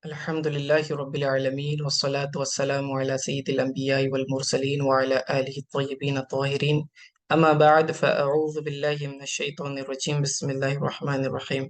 الحمد لله رب العالمين والصلاة والسلام على سيد الأنبياء والمرسلين وعلى آله الطيبين الطاهرين أما بعد فأعوذ بالله من الشيطان الرجيم بسم الله الرحمن الرحيم۔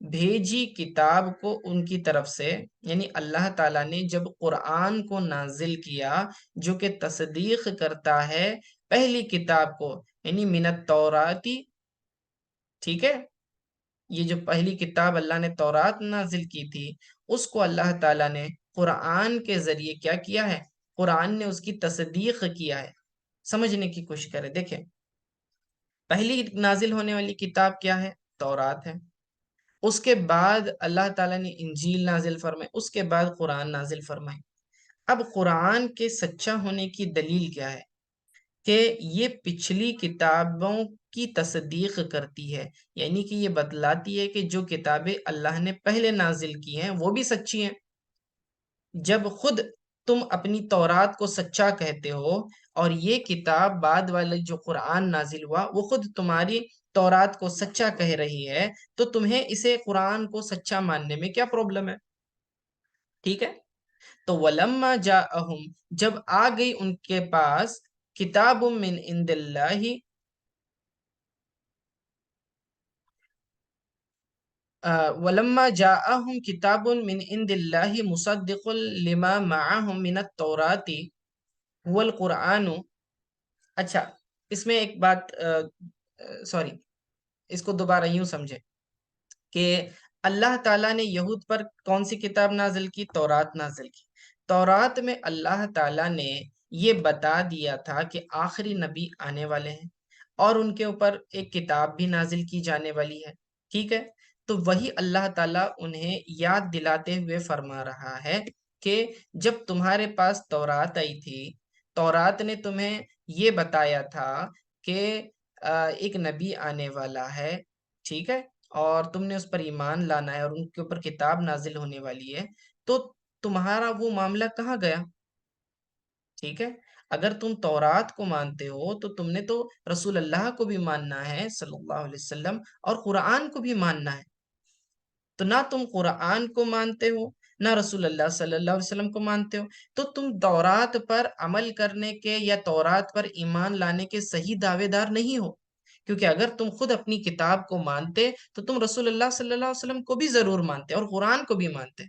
بھیجی کتاب کو ان کی طرف سے، یعنی اللہ تعالیٰ نے جب قرآن کو نازل کیا جو کہ تصدیق کرتا ہے پہلی کتاب کو، یعنی من التوراتی، ٹھیک ہے، یہ جو پہلی کتاب اللہ نے تورات نازل کی تھی اس کو اللہ تعالیٰ نے قرآن کے ذریعے کیا کیا ہے، قرآن نے اس کی تصدیق کیا ہے۔ سمجھنے کی کوشش کرے، دیکھیں پہلی نازل ہونے والی کتاب کیا ہے؟ تورات ہے۔ اس کے بعد اللہ تعالیٰ نے انجیل نازل فرمائی، اس کے بعد قرآن نازل فرمائی۔ اب قرآن کے سچا ہونے کی دلیل کیا ہے؟ کہ یہ پچھلی کتابوں کی تصدیق کرتی ہے، یعنی کہ یہ بتلاتی ہے کہ جو کتابیں اللہ نے پہلے نازل کی ہیں وہ بھی سچی ہیں۔ جب خود تم اپنی تورات کو سچا کہتے ہو اور یہ کتاب بعد والے جو قرآن نازل ہوا وہ خود تمہاری تورات کو سچا کہہ رہی ہے، تو تمہیں اسے قرآن کو سچا ماننے میں کیا پرابلم ہے؟ ٹھیک ہے، تو وَلَمَّا جَاءَهُمْ، جب آ گئی ان کے پاس کتاب من عند اللہ، وَلَمَّا جَاءَهُمْ كِتَابٌ مِّنْ عِندِ اللَّهِ مُصَدِّقٌ لِمَا مَعَهُمْ مِنَ التَّوْرَاةِ هُوَ الْقُرْآنُ۔ اچھا، اس میں ایک بات، سوری، اس کو دوبارہ یوں سمجھے کہ اللہ تعالیٰ نے یہود پر کون سی کتاب نازل کی؟ تورات نازل کی۔ تورات میں اللہ تعالیٰ نے یہ بتا دیا تھا کہ آخری نبی آنے والے ہیں اور ان کے اوپر ایک کتاب بھی نازل کی جانے والی ہے، ٹھیک ہے؟ تو وہی اللہ تعالیٰ انہیں یاد دلاتے ہوئے فرما رہا ہے کہ جب تمہارے پاس تورات آئی تھی، تورات نے تمہیں یہ بتایا تھا کہ ایک نبی آنے والا ہے، ٹھیک ہے، اور تم نے اس پر ایمان لانا ہے اور ان کے اوپر کتاب نازل ہونے والی ہے، تو تمہارا وہ معاملہ کہاں گیا؟ ٹھیک ہے، اگر تم تورات کو مانتے ہو تو تم نے تو رسول اللہ کو بھی ماننا ہے صلی اللہ علیہ وسلم اور قرآن کو بھی ماننا ہے۔ تو نہ تم قرآن کو مانتے ہو نہ رسول اللہ صلی اللہ علیہ وسلم کو مانتے ہو، تو تم تورات پر عمل کرنے کے یا تورات پر ایمان لانے کے صحیح دعوے دار نہیں ہو، کیونکہ اگر تم خود اپنی کتاب کو مانتے تو تم رسول اللہ صلی اللہ علیہ وسلم کو بھی ضرور مانتے اور قرآن کو بھی مانتے،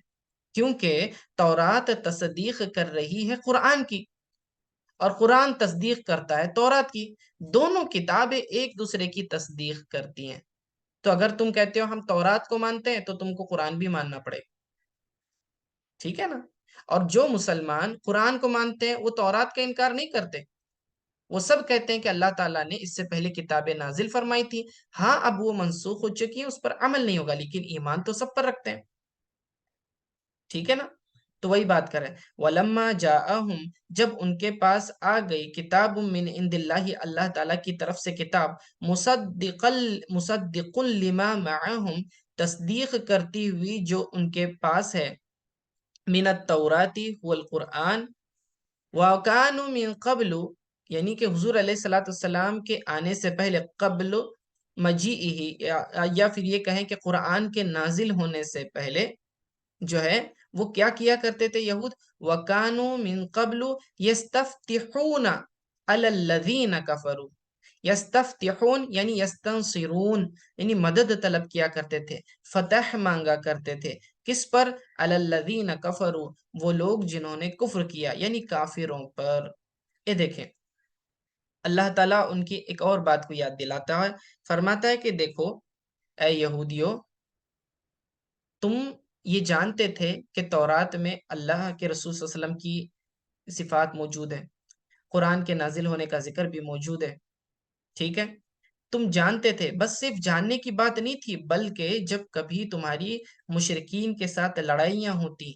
کیونکہ تورات تصدیق کر رہی ہے قرآن کی اور قرآن تصدیق کرتا ہے تورات کی، دونوں کتابیں ایک دوسرے کی تصدیق کرتی ہیں۔ تو اگر تم کہتے ہو ہم تورات کو مانتے ہیں تو تم کو قرآن بھی ماننا پڑے گا، ٹھیک ہے نا؟ اور جو مسلمان قرآن کو مانتے ہیں وہ تورات کا انکار نہیں کرتے، وہ سب کہتے ہیں کہ اللہ تعالیٰ نے اس سے پہلے کتابیں نازل فرمائی تھی، ہاں اب وہ منسوخ ہو چکی ہیں، اس پر عمل نہیں ہوگا، لیکن ایمان تو سب پر رکھتے ہیں، ٹھیک ہے نا؟ تو وہی بات کریں، وَلَمَّا جَاءَهُمْ، جب ان کے پاس آ گئی کتاب من عند اللہ، اللہ تعالیٰ کی طرف سے کتاب، مصدق لما معہم، تصدیق کرتی ہوئی جو ان کے پاس ہے، من التوراتی هو القرآن، وَكَانُوا من قبل، یعنی کہ حضور علیہ الصلوۃ والسلام کے آنے سے پہلے، قبل مجیئہ، یا پھر یہ کہیں کہ قرآن کے نازل ہونے سے پہلے جو ہے وہ کیا کیا کرتے تھے یہود؟ وَكَانُوا مِن قَبْلُ يَسْتَفْتِحُونَ عَلَى الَّذِينَ كَفَرُوا، یستفتحون یعنی یستنصرون، یعنی مدد طلب کیا کرتے تھے، فتح مانگا کرتے تھے، کس پر؟ عَلَى الَّذِينَ كَفَرُوا، وہ لوگ جنہوں نے کفر کیا، یعنی کافروں پر۔ یہ دیکھیں اللہ تعالیٰ ان کی ایک اور بات کو یاد دلاتا ہے، فرماتا ہے کہ دیکھو اے یہودیو، تم یہ جانتے تھے کہ تورات میں اللہ کے رسول صلی اللہ علیہ وسلم کی صفات موجود ہیں، قرآن کے نازل ہونے کا ذکر بھی موجود ہے، ٹھیک ہے، تم جانتے تھے، بس صرف جاننے کی بات نہیں تھی، بلکہ جب کبھی تمہاری مشرکین کے ساتھ لڑائیاں ہوتی،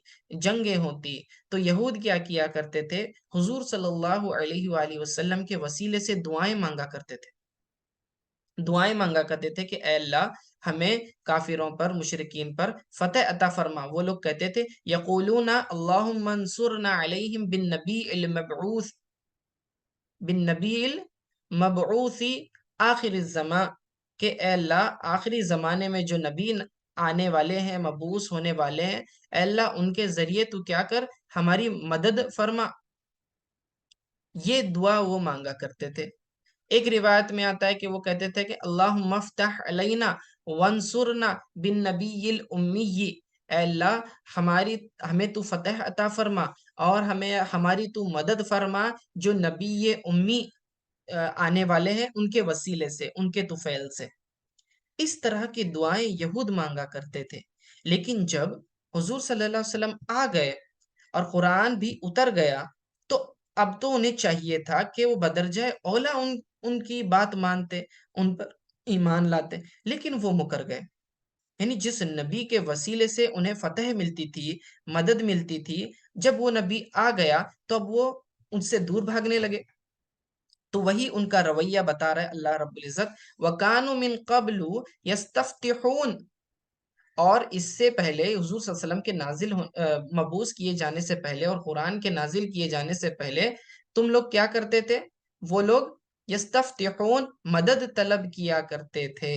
جنگیں ہوتی، تو یہود کیا کیا کرتے تھے؟ حضور صلی اللہ علیہ وآلہ وسلم کے وسیلے سے دعائیں مانگا کرتے تھے، دعائیں مانگا کرتے تھے کہ اے اللہ ہمیں کافروں پر، مشرکین پر فتح عطا فرما۔ وہ لوگ کہتے تھے یقولون اللہم انصرنا علیہم بالنبی المبعوث آخر الزمان، کہ اے اللہ آخری زمانے میں جو نبی آنے والے ہیں، مبعوث ہونے والے ہیں، اے اللہ ان کے ذریعے تو کیا کر، ہماری مدد فرما۔ یہ دعا وہ مانگا کرتے تھے۔ ایک روایت میں آتا ہے کہ وہ کہتے تھے کہ اللہم افتح علینا وانصرنا بالنبی الامی، اے اللہ ہمیں تو فتح عطا فرما اور ہماری تو مدد فرما جو نبی امی آنے والے ہیں ان کے وسیلے سے، ان کے طفیل سے۔ اس طرح کی دعائیں یہود مانگا کرتے تھے، لیکن جب حضور صلی اللہ علیہ وسلم آ گئے اور قرآن بھی اتر گیا تو اب تو انہیں چاہیے تھا کہ وہ بدرجہ اولا ان کی بات مانتے، ان پر ایمان لاتے، لیکن وہ مکر گئے۔ یعنی جس نبی کے وسیلے سے انہیں فتح ملتی تھی، مدد ملتی تھی، جب وہ نبی آ گیا تو اب وہ ان سے دور بھاگنے لگے۔ تو وہی ان کا رویہ بتا رہا ہے اللہ رب العزت، وَكَانُوا مِن قَبْلُ يَسْتَفْتِحُونَ، اور اس سے پہلے حضور صلی اللہ علیہ وسلم کے مبعوث کیے جانے سے پہلے اور قرآن کے نازل کیے جانے سے پہلے تم لوگ کیا کرتے تھے؟ وہ لوگ یستفتحون، مدد طلب کیا کرتے تھے،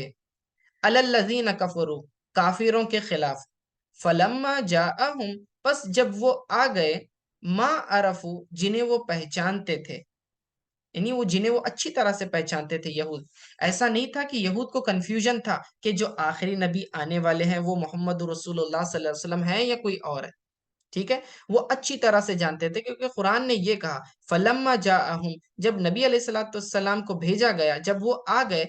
علی الذین کفروا، کافروں کے خلاف، فلما جاءہم، پس جب وہ آ گئے، ما عرفوا، جنہیں وہ پہچانتے تھے، یعنی وہ جنہیں وہ اچھی طرح سے پہچانتے تھے یہود۔ ایسا نہیں تھا کہ یہود کو کنفیوژن تھا کہ جو آخری نبی آنے والے ہیں وہ محمد رسول اللہ صلی اللہ علیہ وسلم ہے یا کوئی اور ہے، ٹھیک ہے؟ وہ اچھی طرح سے جانتے تھے کیونکہ قرآن نے یہ کہا فلما جاءہم، جب نبی علیہ الصلوۃ والسلام کو بھیجا گیا، جب وہ آ گئے،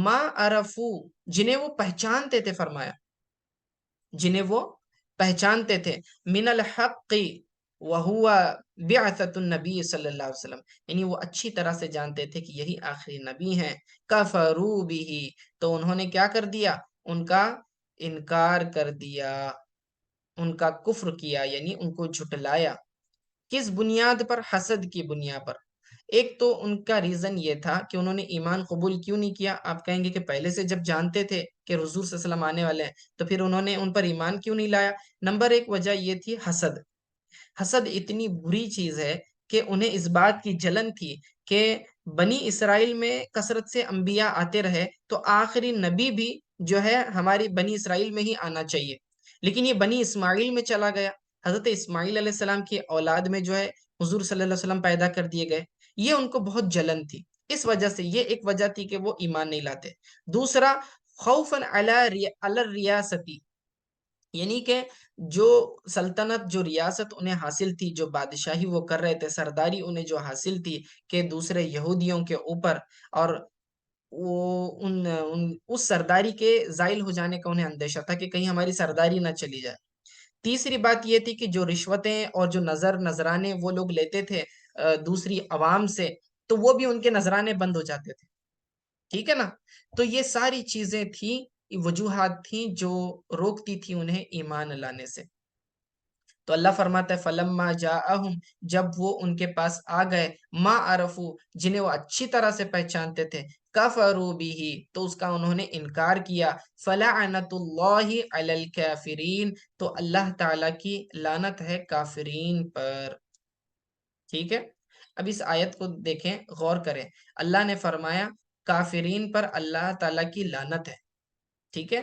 ما عرفو، جنہیں وہ پہچانتے تھے، فرمایا جنہیں وہ پہچانتے تھے، من الحق وہو بعثۃ النبی صلی اللہ علیہ وسلم، یعنی وہ اچھی طرح سے جانتے تھے کہ یہی آخری نبی ہیں، کفروا بہ، تو انہوں نے کیا کر دیا؟ ان کا انکار کر دیا، ان کا کفر کیا، یعنی ان کو جھٹلایا۔ کس بنیاد پر؟ حسد کی بنیاد پر۔ ایک تو ان کا ریزن یہ تھا کہ انہوں نے ایمان قبول کیوں نہیں کیا؟ آپ کہیں گے کہ پہلے سے جب جانتے تھے کہ حضور صلی اللہ علیہ وسلم آنے والے ہیں تو پھر انہوں نے ان پر ایمان کیوں نہیں لایا؟ نمبر ایک وجہ یہ تھی حسد۔ حسد اتنی بری چیز ہے کہ انہیں اس بات کی جلن تھی کہ بنی اسرائیل میں کثرت سے انبیاء آتے رہے تو آخری نبی بھی جو ہے ہماری بنی اسرائیل میں ہی آنا چاہیے، لیکن یہ بنی اسماعیل میں چلا گیا۔ حضرت اسماعیل علیہ السلام کی اولاد میں جو ہے حضور صلی اللہ علیہ وسلم پیدا کر دیے گئے، یہ ان کو بہت جلن تھی، اس وجہ سے یہ ایک وجہ تھی کہ وہ ایمان نہیں لاتے۔ دوسرا، خوفاً علی الریاستی، یعنی کہ جو سلطنت، جو ریاست انہیں حاصل تھی، جو بادشاہی وہ کر رہے تھے، سرداری انہیں جو حاصل تھی کہ دوسرے یہودیوں کے اوپر، اور اس سرداری کے زائل ہو جانے کا انہیں اندیشہ تھا کہ کہیں ہماری سرداری نہ چلی جائے۔ تیسری بات یہ تھی کہ جو رشوتیں اور جو نذرانے وہ لوگ لیتے تھے دوسری عوام سے، تو وہ بھی ان کے نذرانے بند ہو جاتے تھے، ٹھیک ہے نا؟ تو یہ ساری چیزیں تھیں، وجوہات تھیں جو روکتی تھی انہیں ایمان لانے سے۔ تو اللہ فرماتا ہے فلما جاءہم، جب وہ ان کے پاس آ گئے، ما عرفو، جنہیں وہ اچھی طرح سے پہچانتے تھے، کفروا بہ، تو اس کا انہوں نے انکار کیا، فلعنت اللہ علی الکافرین، تو اللہ تعالی کی لعنت ہے کافرین پر، ٹھیک ہے؟ اب اس آیت کو دیکھیں، غور کریں، اللہ نے فرمایا کافرین پر اللہ تعالی کی لعنت ہے، ٹھیک ہے؟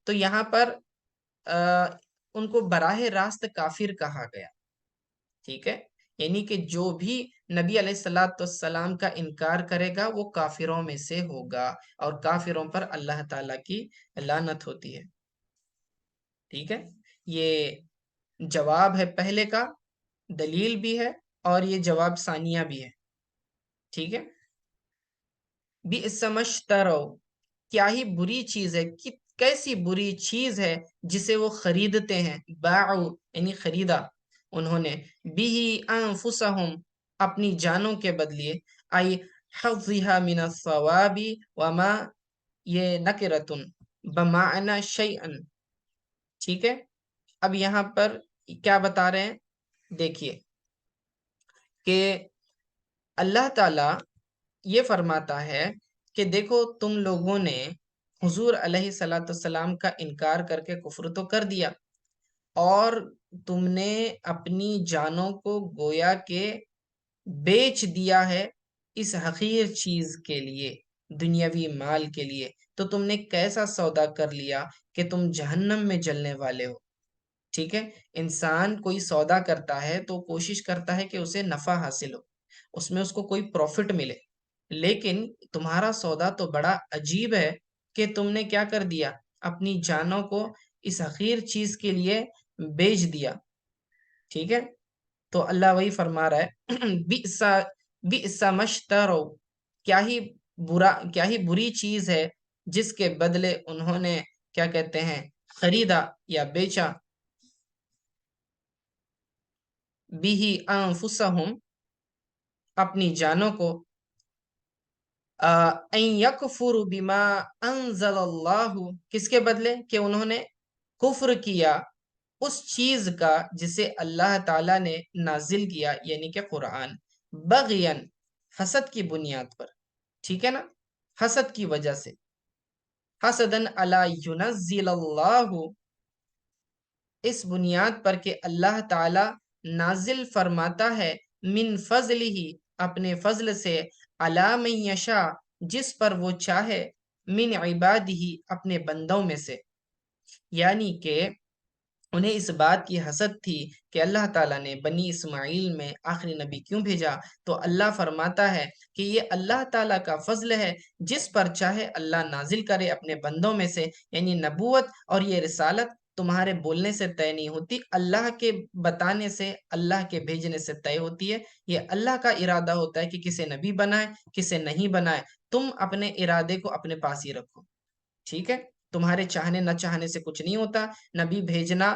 تو یہاں پر ان کو براہ راست کافر کہا گیا، ٹھیک ہے؟ یعنی کہ جو بھی نبی علیہ الصلوۃ والسلام کا انکار کرے گا وہ کافروں میں سے ہوگا، اور کافروں پر اللہ تعالی کی لعنت ہوتی ہے، ٹھیک ہے؟ یہ جواب ہے پہلے کا، دلیل بھی ہے، اور یہ جواب ثانیہ بھی ہے، ٹھیک ہے؟ بئس ما اشتروا، کیا ہی بری چیز ہے، کیسی بری چیز ہے جسے وہ خریدتے ہیں، باعوا یعنی خریدا انہوں نے، بھی انفسہم اپنی جانوں کے بدلے، ای حظھا من الثواب وما، یہ نکرتن بمعنی شیئا، ٹھیک ہے؟ اب یہاں پر کیا بتا رہے ہیں؟ دیکھیے کہ اللہ تعالی یہ فرماتا ہے کہ دیکھو تم لوگوں نے حضور علیہ صلاۃ السلام کا انکار کر کے کفر تو کر دیا، اور تم نے اپنی جانوں کو گویا کہ بیچ دیا ہے اس حقیر چیز کے لیے، دنیاوی مال کے لیے، تو تم نے کیسا سودا کر لیا کہ تم جہنم میں جلنے والے ہو، ٹھیک ہے؟ انسان کوئی سودا کرتا ہے تو کوشش کرتا ہے کہ اسے نفع حاصل ہو، اس میں اس کو کوئی پروفٹ ملے، لیکن تمہارا سودا تو بڑا عجیب ہے کہ تم نے کیا کر دیا؟ اپنی جانوں کو اس حقیر چیز کے لیے بیچ دیا. ٹھیک ہے، تو اللہ وہی فرما رہا ہے بئسا بئسا مشترو، کیا ہی کیا ہی بری چیز ہے جس کے بدلے انہوں نے کیا کہتے ہیں خریدا یا بیچا. بھی انفسہم، اپنی جانوں کو، ان یکفروا بما انزل اللہ، کس کے بدلے؟ کہ انہوں نے کفر کیا اس چیز کا جسے اللہ تعالی نے نازل کیا، یعنی کہ قرآن، بغین، حسد کی بنیاد پر. ٹھیک ہے نا، حسد کی وجہ سے، حسدن علی ینزل اللہ، اس بنیاد پر کہ اللہ تعالی نازل فرماتا ہے من فضل ہی، اپنے فضل سے، علی من یشاء، جس پر وہ چاہے، من عبادہ، اپنے بندوں میں سے. یعنی کہ انہیں اس بات کی حسد تھی کہ اللہ تعالیٰ نے بنی اسماعیل میں آخری نبی کیوں بھیجا. تو اللہ فرماتا ہے کہ یہ اللہ تعالیٰ کا فضل ہے، جس پر چاہے اللہ نازل کرے اپنے بندوں میں سے. یعنی نبوت اور یہ رسالت تمہارے بولنے سے طے نہیں ہوتی، اللہ کے بتانے سے، اللہ کے بھیجنے سے طے ہوتی ہے. یہ اللہ کا ارادہ ہوتا ہے کہ کسے نبی بنائے، کسے نہیں بنائے. تم اپنے ارادے کو اپنے پاس ہی رکھو. ٹھیک ہے، تمہارے چاہنے نہ چاہنے سے کچھ نہیں ہوتا. نبی بھیجنا،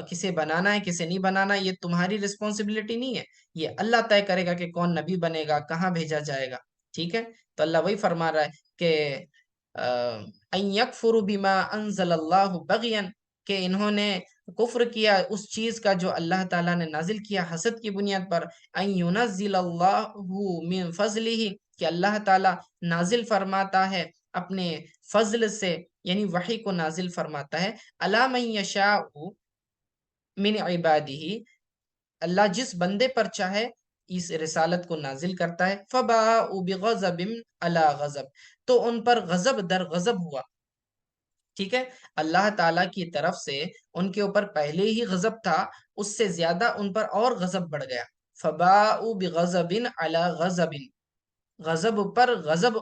کسے بنانا ہے کسے نہیں بنانا، یہ تمہاری رسپانسبلٹی نہیں ہے. یہ اللہ طے کرے گا کہ کون نبی بنے گا، کہاں بھیجا جائے گا. ٹھیک ہے، تو اللہ وہی فرما رہا ہے کہ ان یکفروا بما انزل اللہ بغیا، کہ انہوں نے کفر کیا اس چیز کا جو اللہ تعالیٰ نے نازل کیا حسد کی بنیاد پر. ان ینزل اللہ من فضلہ، کہ اللہ تعالیٰ نازل فرماتا ہے اپنے فضل سے، یعنی وحی کو نازل فرماتا ہے، علی من یشاء من عبادہ، اللہ جس بندے پر چاہے اس رسالت کو نازل کرتا ہے. فباءوا بغضب علی غضب، تو ان پر غضب در غضب ہوا. ٹھیک ہے، اللہ تعالیٰ کی طرف سے ان کے اوپر پہلے ہی غضب تھا، اس سے زیادہ ان پر اور غضب بڑھ گیا. فباءوا بغضب علی غضب، غضب پر غضب،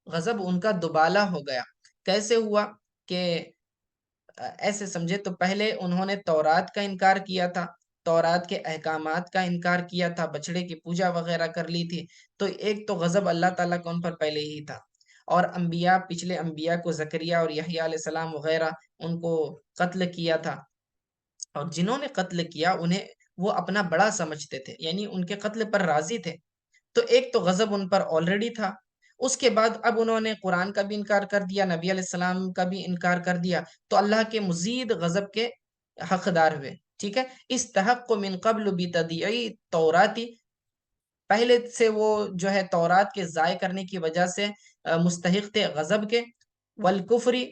غضب ان کا دوبالا ہو گیا. کیسے ہوا؟ کہ ایسے سمجھے تو پہلے انہوں نے تورات کا انکار کیا تھا، تورات کے احکامات کا انکار کیا تھا، بچڑے کی پوجا وغیرہ کر لی تھی. تو ایک تو غضب اللہ تعالیٰ کا ان پر پہلے ہی تھا. اور انبیاء، پچھلے انبیاء کو، زکریا اور یحییٰ علیہ السلام وغیرہ، ان کو قتل کیا تھا. اور جنہوں نے قتل کیا انہیں وہ اپنا بڑا سمجھتے تھے، یعنی ان کے قتل پر راضی تھے. تو ایک تو غضب ان پر آلریڈی تھا. اس کے بعد اب انہوں نے قرآن کا بھی انکار کر دیا، نبی علیہ السلام کا بھی انکار کر دیا، تو اللہ کے مزید غضب کے حقدار ہوئے. ٹھیک ہے، استحق من قبل بتضییع توراتی، پہلے سے وہ جو ہے تورات کے ضائع کرنے کی وجہ سے مستحق تھے غضب کے. والکفری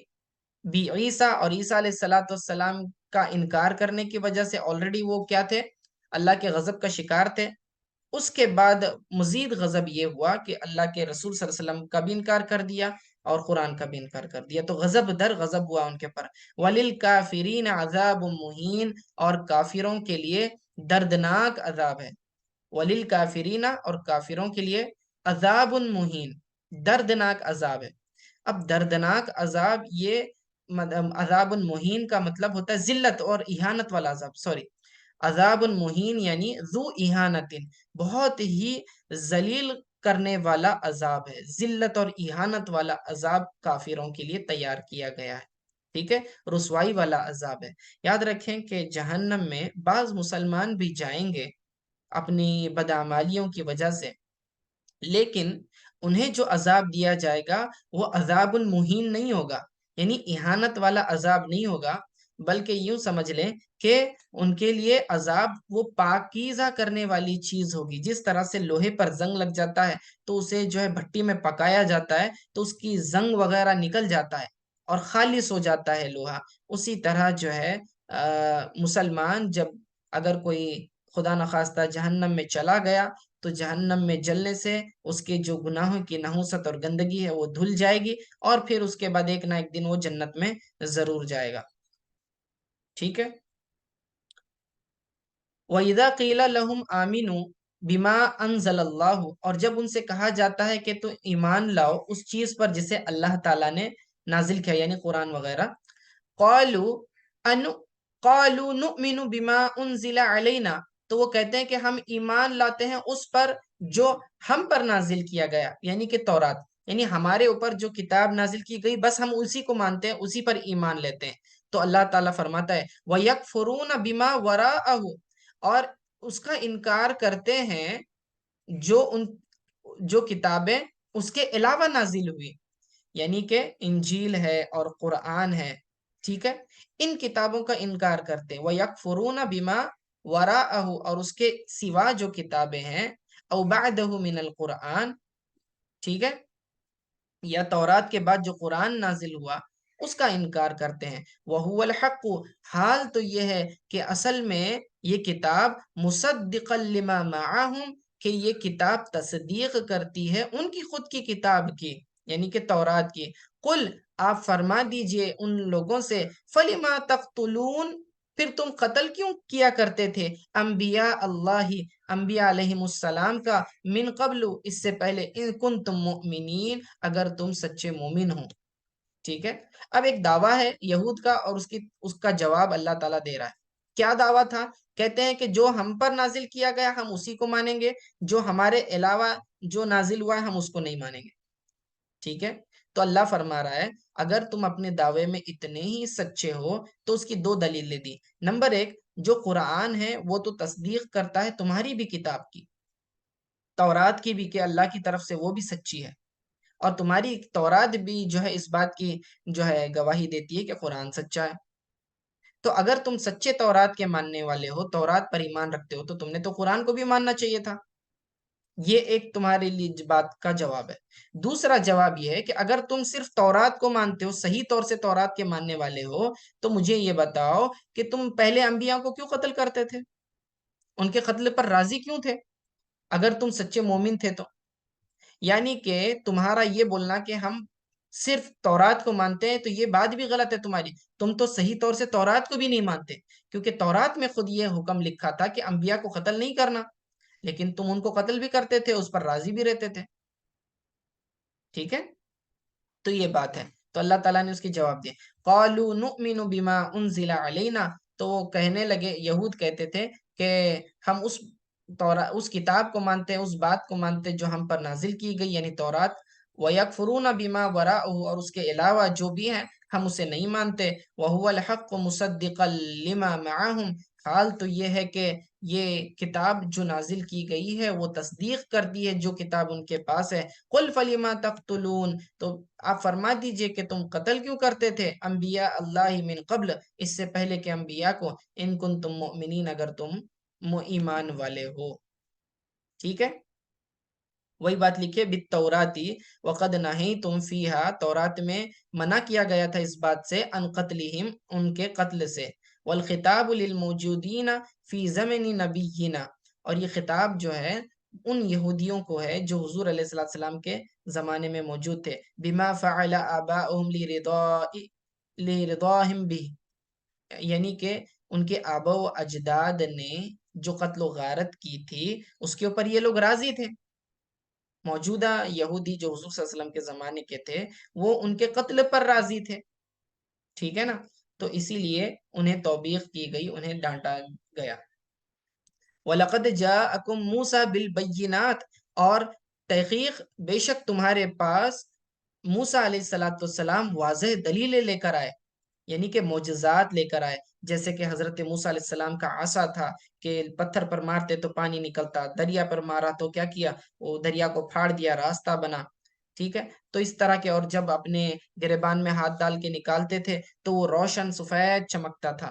بعیسیٰ، اور عیسیٰ علیہ السلام کا انکار کرنے کی وجہ سے آلریڈی وہ کیا تھے؟ اللہ کے غضب کا شکار تھے. اس کے بعد مزید غضب یہ ہوا کہ اللہ کے رسول صلی اللہ علیہ وسلم کا بھی انکار کر دیا اور قرآن کا بھی انکار کر دیا. تو غضب در غضب ہوا ان کے پر. وَلِلْكَافِرِينَ عَذَابٌ مُّهِينٌ، اور کافروں کے لیے دردناک عذاب ہے. وَلِلْكَافِرِينَ، اور کافروں کے لیے عذاب مہین، دردناک عذاب ہے. اب دردناک عذاب، یہ عذاب مہین کا مطلب ہوتا ہے ذلت اور اہانت والا عذاب. سوری، عذاب مہین یعنی ذو اہانت، بہت ہی ذلیل کرنے والا عذاب ہے. ذلت اور اہانت والا عذاب کافروں کے لیے تیار کیا گیا ہے. ٹھیک ہے، رسوائی والا عذاب ہے. یاد رکھیں کہ جہنم میں بعض مسلمان بھی جائیں گے اپنی بدعمالیوں کی وجہ سے، لیکن انہیں جو عذاب دیا جائے گا وہ عذاب المہین نہیں ہوگا، یعنی اہانت والا عذاب نہیں ہوگا، بلکہ یوں سمجھ لیں کہ ان کے لیے عذاب وہ پاکیزہ کرنے والی چیز ہوگی. جس طرح سے لوہے پر زنگ لگ جاتا ہے تو اسے جو ہے بھٹی میں پکایا جاتا ہے تو اس کی زنگ وغیرہ نکل جاتا ہے اور خالص ہو جاتا ہے لوہا، اسی طرح جو ہے مسلمان جب اگر کوئی خدا نخواستہ جہنم میں چلا گیا تو جہنم میں جلنے سے اس کے جو گناہوں کی نحوست اور گندگی ہے وہ دھل جائے گی، اور پھر اس کے بعد ایک نہ ایک دن وہ جنت میں ضرور جائے گا. ٹھیک ہے. وَإِذَا قِيلَ لَهُمْ آمِنُوا بِمَا أَنزَلَ اللَّهُ، اور جب ان سے کہا جاتا ہے کہ تو ایمان لاؤ اس چیز پر جسے اللہ تعالیٰ نے نازل کیا یعنی قرآن وغیرہ. قالوا ان قالوا نؤمن بما انزل علینا، تو وہ کہتے ہیں کہ ہم ایمان لاتے ہیں اس پر جو ہم پر نازل کیا گیا، یعنی کہ تورات، یعنی ہمارے اوپر جو کتاب نازل کی گئی بس ہم اسی کو مانتے ہیں، اسی پر ایمان لیتے ہیں. تو اللہ تعالیٰ فرماتا ہے وَيَكْفُرُونَ بِمَا وَرَاءَهُ، اور اس کا انکار کرتے ہیں جو کتابیں اس کے علاوہ نازل ہوئی، یعنی کہ انجیل ہے اور قرآن ہے، ٹھیک ہے، ان کتابوں کا انکار کرتے ہیں. وَيَكْفُرُونَ بِمَا وَرَاءَهُ، اور اس کے سوا جو کتابیں ہیں، او بعدہ من القرآن، ٹھیک ہے، یا تورات کے بعد جو قرآن نازل ہوا اس کا انکار کرتے ہیں. وَهُوَ الْحَقُّ، حال تو یہ ہے کہ اصل میں یہ کتاب مصدقا لما معاہم، کہ یہ کتاب تصدیق کرتی ہے ان کی خود کی کتاب کی، یعنی کہ تورات کی. قل، آپ فرما دیجئے ان لوگوں سے، فَلِمَا تَقْتُلُونَ، پھر تم قتل کیوں کیا کرتے تھے، انبیاء اللہ، انبیاء علیہم السلام کا، من قبل، اس سے پہلے، ان کنتم مؤمنین، اگر تم سچے مومن ہوں. ٹھیک ہے، اب ایک دعویٰ ہے یہود کا اور اس کا جواب اللہ تعالیٰ دے رہا ہے. کیا دعویٰ تھا؟ کہتے ہیں کہ جو ہم پر نازل کیا گیا ہم اسی کو مانیں گے، جو ہمارے علاوہ جو نازل ہوا ہے ہم اس کو نہیں مانیں گے. ٹھیک ہے، تو اللہ فرما رہا ہے اگر تم اپنے دعوے میں اتنے ہی سچے ہو تو اس کی دو دلیلیں دی. نمبر ایک، جو قرآن ہے وہ تو تصدیق کرتا ہے تمہاری بھی کتاب کی، تورات کی بھی، کہ اللہ کی طرف سے وہ بھی سچی ہے، اور تمہاری تورات بھی جو ہے اس بات کی جو ہے گواہی دیتی ہے کہ قرآن سچا ہے. تو اگر تم سچے تورات کے ماننے والے ہو، تورات پر ایمان رکھتے ہو، تو تم نے تو قرآن کو بھی ماننا چاہیے تھا. یہ ایک تمہارے لیے بات کا جواب ہے. دوسرا جواب یہ ہے کہ اگر تم صرف تورات کو مانتے ہو، صحیح طور سے تورات کے ماننے والے ہو، تو مجھے یہ بتاؤ کہ تم پہلے انبیاء کو کیوں قتل کرتے تھے، ان کے قتل پر راضی کیوں تھے اگر تم سچے مومن تھے تو؟ یعنی کہ تمہارا یہ بولنا کہ ہم صرف تورات کو مانتے ہیں، تو یہ بات بھی غلط ہے تمہاری. تم تو صحیح طور سے تورات کو بھی نہیں مانتے، کیونکہ تورات میں خود یہ حکم لکھا تھا کہ انبیاء کو قتل نہیں کرنا، لیکن تم ان کو قتل بھی کرتے تھے، اس پر راضی بھی رہتے تھے. ٹھیک ہے، تو یہ بات ہے. تو اللہ تعالیٰ نے اس کی جواب دیا. قالوا نؤمن بما انزل علینا، تو وہ کہنے لگے، یہود کہتے تھے کہ ہم اس کتاب کو مانتے ہیں، اس بات کو مانتے ہیں جو ہم پر نازل کی گئی، یعنی تورات. وَيَكْفُرُونَ بِمَا وَرَاءَهُ، اور اس کے علاوہ جو بھی ہیں ہم اسے نہیں مانتے. وَهُوَ الْحَقُّ مُصَدِّقًا لِمَا مَعَهُمْ، حال تو یہ ہے کہ یہ کتاب جو نازل کی گئی ہے وہ تصدیق کرتی ہے جو کتاب ان کے پاس ہے. قُلْ فَلِمَا تَقْتُلُونَ، تو آپ فرما دیجئے کہ تم قتل کیوں کرتے تھے انبیاء اللہ من قبل، اس سے پہلے کہ انبیاء کو، ان کنتم مؤمنین، اگر تم ایمان والے ہو. ٹھیک ہے، وہی بات لکھے بالتوراتی وقد نہیتم فیہا، تورات میں منع کیا گیا تھا اس بات سے، ان قتلہم، ان کے قتل سے. والخطاب للموجودین فی زمن نبینا، اور یہ خطاب جو ہے ان یہودیوں کو ہے جو حضور علیہ السلام کے زمانے میں موجود تھے. بما فعل آباؤہم لرضاہم بھی، یعنی کہ ان کے آبا و اجداد نے جو قتل و غارت کی تھی اس کے اوپر یہ لوگ راضی تھے. موجودہ یہودی جو حضور صلی اللہ علیہ وسلم کے زمانے کے تھے وہ ان کے قتل پر راضی تھے. ٹھیک ہے نا، تو اسی لیے انہیں توبیخ کی گئی، انہیں ڈانٹا گیا. وَلَقَدْ جَاءَكُمْ مُوسَى بِالْبَيِّنَاتِ، اور تحقیق بے شک تمہارے پاس موسیٰ علیہ السلام واضح دلیلیں لے کر آئے، یعنی کہ معجزات لے کر آئے. جیسے کہ حضرت موسیٰ علیہ السلام کا عصا تھا کہ پتھر پر مارتے تو پانی نکلتا، دریا پر مارا تو کیا کیا، وہ دریا کو پھاڑ دیا، راستہ بنا. ٹھیک ہے، تو اس طرح کے، اور جب اپنے گریبان میں ہاتھ ڈال کے نکالتے تھے تو وہ روشن سفید چمکتا تھا.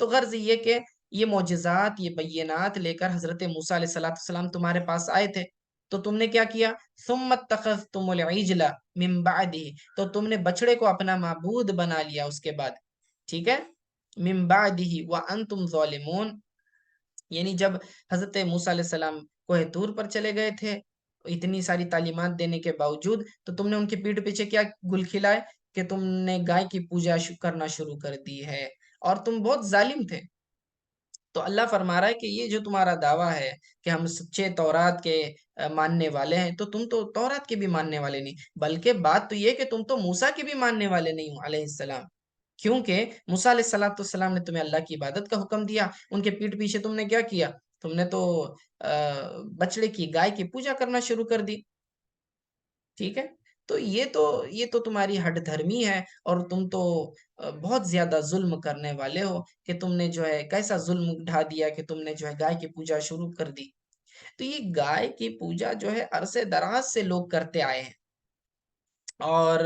تو غرض یہ کہ یہ معجزات، یہ بینات لے کر حضرت موسیٰ علیہ السلام تمہارے پاس آئے تھے، تو تم نے کیا کیا، ثم اتخذتم العجل من بعدہ، تو تم نے بچڑے کو اپنا معبود بنا لیا اس کے بعد. ٹھیک ہے، من بعدہ وانتم ظالمون، یعنی جب حضرت موسیٰ علیہ السلام کوہ طور پر چلے گئے تھے اتنی ساری تعلیمات دینے کے باوجود، تو تم نے ان کے پیٹھ پیچھے کیا گل کھلائے کہ تم نے گائے کی پوجا کرنا شروع کر دی ہے، اور تم بہت ظالم تھے. تو اللہ فرما رہا ہے کہ یہ جو تمہارا دعویٰ ہے کہ ہم سچے تورات کے ماننے والے ہیں، تو تم تو تورات کے بھی ماننے والے نہیں، بلکہ بات تو یہ کہ تم تو موسیٰ کے بھی ماننے والے نہیں ہو علیہ السلام، کیونکہ موسیٰ علیہ السلام نے تمہیں اللہ کی عبادت کا حکم دیا، ان کے پیٹھ پیچھے تم نے کیا کیا؟ تم نے تو بچڑے کی، گائے کی پوجا کرنا شروع کر دی، ٹھیک ہے؟ تو یہ تو تمہاری ہٹ دھرمی ہے، اور تم تو بہت زیادہ ظلم کرنے والے ہو کہ تم نے جو ہے کیسا ظلم ڈھا دیا کہ تم نے جو ہے گائے کی پوجا شروع کر دی۔ تو یہ گائے کی پوجا جو ہے عرصے دراز سے لوگ کرتے آئے ہیں، اور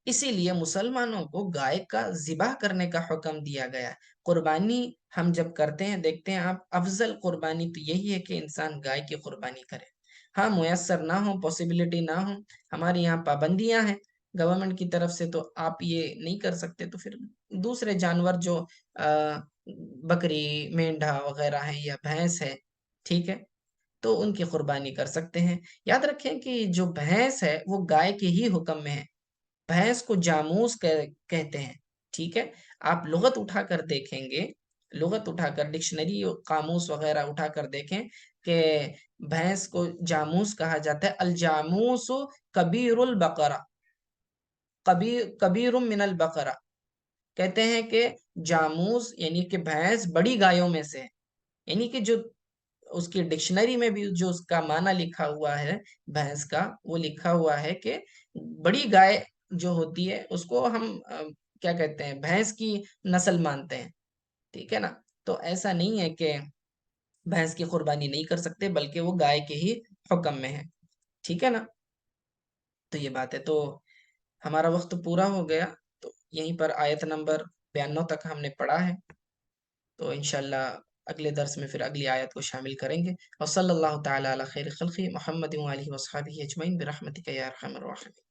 اسی لیے مسلمانوں کو گائے کا ذبح کرنے کا حکم دیا گیا ہے۔ قربانی ہم جب کرتے ہیں، دیکھتے ہیں آپ، افضل قربانی تو یہی ہے کہ انسان گائے کی قربانی کرے۔ ہاں میسر نہ ہو، پاسبلٹی نہ ہو، ہمارے یہاں پابندیاں ہیں گورنمنٹ کی طرف سے، تو آپ یہ نہیں کر سکتے، تو پھر دوسرے جانور جو بکری، مینڈھا وغیرہ ہیں یا بھینس ہے، ٹھیک ہے، تو ان کی قربانی کر سکتے ہیں۔ یاد رکھیں کہ جو بھینس ہے وہ گائے کے ہی حکم میں ہے، بھینس کو جاموس کہتے ہیں، ٹھیک ہے۔ آپ لغت اٹھا کر دیکھیں گے، لغت اٹھا کر ڈکشنری، قاموس وغیرہ اٹھا کر دیکھیں کہ بھینس کو جاموس کہا جاتا ہے۔ الجاموس کبیر البقرہ، کبیر من البقرہ، کہتے ہیں کہ جاموس یعنی کہ بھینس بڑی گایوں میں سے ہے، یعنی کہ جو اس کی ڈکشنری میں بھی جو اس کا معنی لکھا ہوا ہے بھینس کا، وہ لکھا ہوا ہے کہ بڑی گائے جو ہوتی ہے اس کو ہم کیا کہتے ہیں، بھینس کی نسل مانتے ہیں، ٹھیک ہے نا۔ تو ایسا نہیں ہے کہ بھینس کی قربانی نہیں کر سکتے، بلکہ وہ گائے کے ہی حکم میں ہے، ٹھیک ہے نا۔ تو یہ بات ہے، تو ہمارا وقت پورا ہو گیا، تو یہیں پر آیت نمبر 92 تک ہم نے پڑھا ہے، تو انشاءاللہ اگلے درس میں پھر اگلی آیت کو شامل کریں گے۔ اور صلی اللہ تعالی علی خیر خلقی محمد و آلہ و صحبہ اجمعین برحمتک یا ارحم الراحمین۔